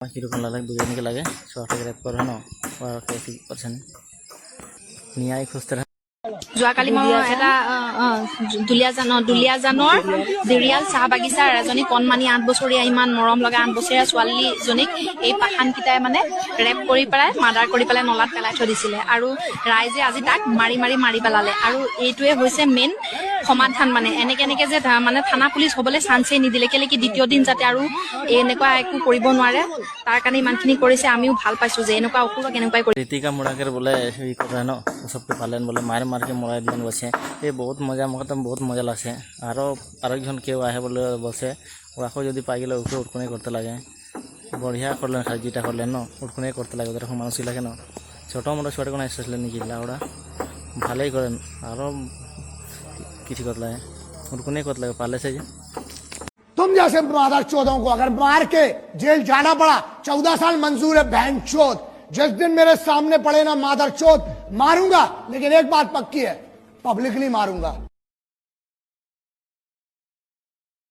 কিৰকম লাগে দুজনকে লাগে ছোৱাটাকে ৰেপ কৰে ন কেছি পাৰ্চেণ্ট ন্যায় খুঁজতে যোৱাকালি মই এটা দুলীয়াজানৰ দিৰিয়াল চাহ বাগিচাৰ এজনী কণমানি 8 বছৰীয়া ইমান মৰম লগা 8 বছৰীয়া ছোৱালীজনীক এই পাঠানকেইটাই মানে ৰেপ কৰি পেলাই মাৰ্ডাৰ কৰি পেলাই নলাত পেলাই থৈ দিছিলে আৰু ৰাইজে আজি তাক মাৰি পেলালে আৰু এইটোৱে হৈছে মেইন সমাধান মানে এনেকে যে মানে থানা পুলিচ হ'বলৈ চান্সেই নিদিলে কেলে কি দ্বিতীয় দিন যাতে আৰু এনেকুৱা একো কৰিব নোৱাৰে তাৰ কাৰণে ইমানখিনি কৰিছে আমিও ভাল পাইছো যে এনেকুৱা অকুৰক এনেকুৱাই কৰি रीतिका मुड़ाकर बोले ये कर रहे न सबके पालन बोले मार के मुड़ा दिन बसे ये बहुत मजा मतलब बहुत मजा लगे और क्यों आए बोले बसे आखो जो पाई गए उठकुने करते लगे बढ़िया कर लें खाली जीटा कर लें न उठकुने करते लगे ओरকম मानुष लगे न छोटो मोटा छोटे को एसले निकला ओरा भाले ही करें और किसी कर लगे उठकुने करते लगे पाले से तुम जैसे मादर चौधों को अगर मार के जेल जाना पड़ा 14 साल मंजूर है बहन चौथ जिस दिन मेरे सामने पड़े ना मादर चौथ मारूंगा लेकिन एक बात पक्की है पब्लिकली मारूंगा।